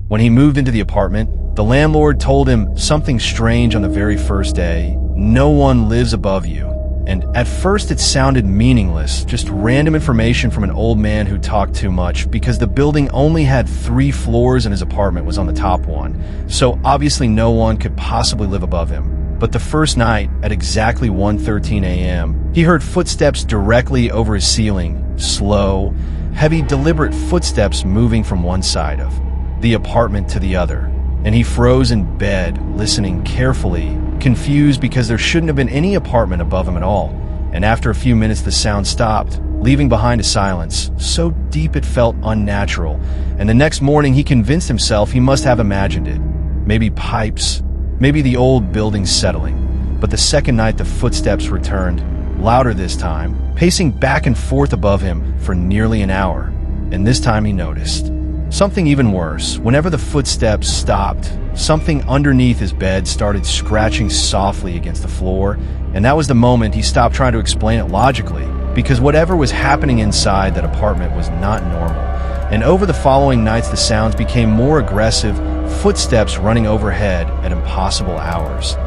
When he moved into the apartment, the landlord told him something strange on the very first day. No one lives above you. And at first it sounded meaningless, just random information from an old man who talked too much, because the building only had 3 floors and his apartment was on the top one. So obviously no one could possibly live above him. But the first night, at exactly 1:13 a.m., he heard footsteps directly over his ceiling, slow, heavy, deliberate footsteps moving from one side of the apartment to the other. And he froze in bed, listening carefully, confused because there shouldn't have been any apartment above him at all. And after a few minutes, the sound stopped, leaving behind a silence so deep it felt unnatural. And the next morning, he convinced himself he must have imagined it. Maybe pipes, maybe the old building settling. But the second night, the footsteps returned, louder this time, pacing back and forth above him for nearly an hour. And this time he noticed something even worse. Whenever the footsteps stopped, something underneath his bed started scratching softly against the floor, and that was the moment he stopped trying to explain it logically, because whatever was happening inside that apartment was not normal. And over the following nights, the sounds became more aggressive, footsteps running overhead at impossible hours,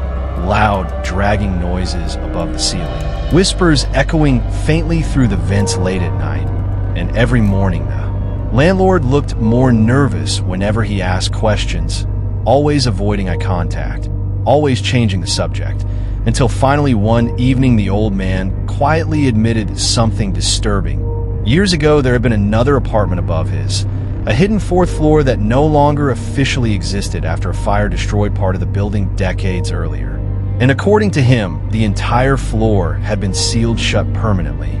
loud, dragging noises above the ceiling, whispers echoing faintly through the vents late at night. And every morning, the landlord looked more nervous whenever he asked questions, always avoiding eye contact, always changing the subject, until finally one evening the old man quietly admitted something disturbing. Years ago, there had been another apartment above his, a hidden 4th floor that no longer officially existed after a fire destroyed part of the building decades earlier. And according to him, the entire floor had been sealed shut permanently.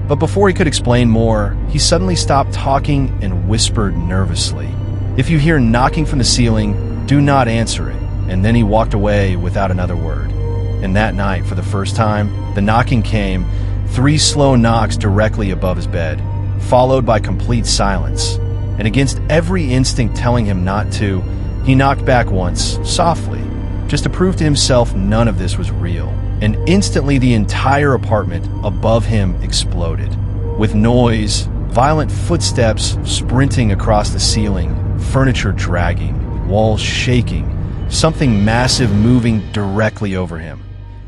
But before he could explain more, he suddenly stopped talking and whispered nervously, "If you hear knocking from the ceiling, do not answer it." And then he walked away without another word. And that night, for the first time, the knocking came, 3 slow knocks directly above his bed, followed by complete silence. And against every instinct telling him not to, he knocked back once, softly, just to prove to himself none of this was real. And instantly the entire apartment above him exploded. With noise, violent footsteps sprinting across the ceiling, furniture dragging, walls shaking, something massive moving directly over him.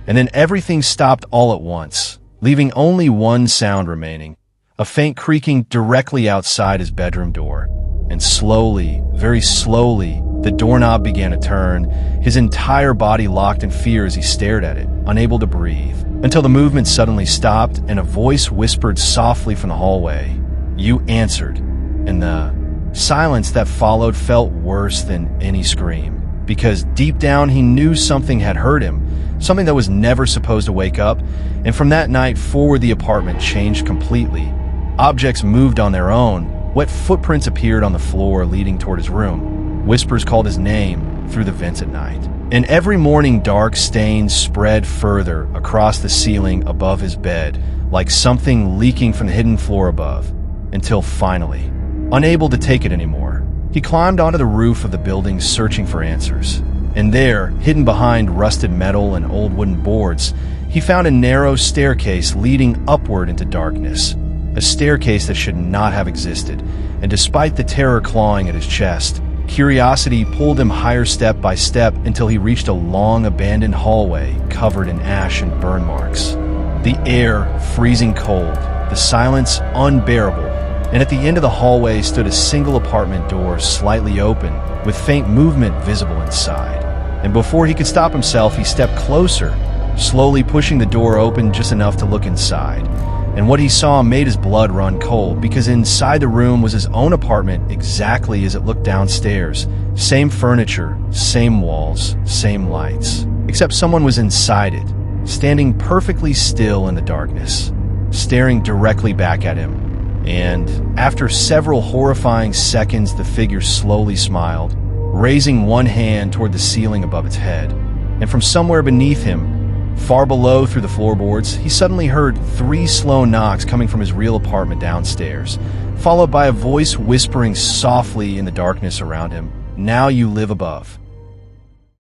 And then everything stopped all at once, leaving only one sound remaining, a faint creaking directly outside his bedroom door. And slowly, very slowly, the doorknob began to turn, his entire body locked in fear as he stared at it, unable to breathe, until the movement suddenly stopped and a voice whispered softly from the hallway, "You answered." And the silence that followed felt worse than any scream, because deep down he knew something had hurt him, something that was never supposed to wake up. And from that night forward, the apartment changed completely. Objects moved on their own, wet footprints appeared on the floor leading toward his room. Whispers called his name through the vents at night. And every morning, dark stains spread further across the ceiling above his bed, like something leaking from the hidden floor above, until finally, unable to take it anymore, he climbed onto the roof of the building searching for answers. And there, hidden behind rusted metal and old wooden boards, he found a narrow staircase leading upward into darkness, a staircase that should not have existed. And despite the terror clawing at his chest, curiosity pulled him higher step by step until he reached a long abandoned hallway covered in ash and burn marks. The air freezing cold, the silence unbearable, and at the end of the hallway stood a single apartment door slightly open, with faint movement visible inside. And before he could stop himself, he stepped closer, slowly pushing the door open just enough to look inside. And what he saw made his blood run cold, because inside the room was his own apartment exactly as it looked downstairs. Same furniture, same walls, same lights. Except someone was inside it, standing perfectly still in the darkness, staring directly back at him. And after several horrifying seconds, the figure slowly smiled, raising one hand toward the ceiling above its head. And from somewhere beneath him, far below through the floorboards, he suddenly heard 3 slow knocks coming from his real apartment downstairs, followed by a voice whispering softly in the darkness around him, "Now you live above."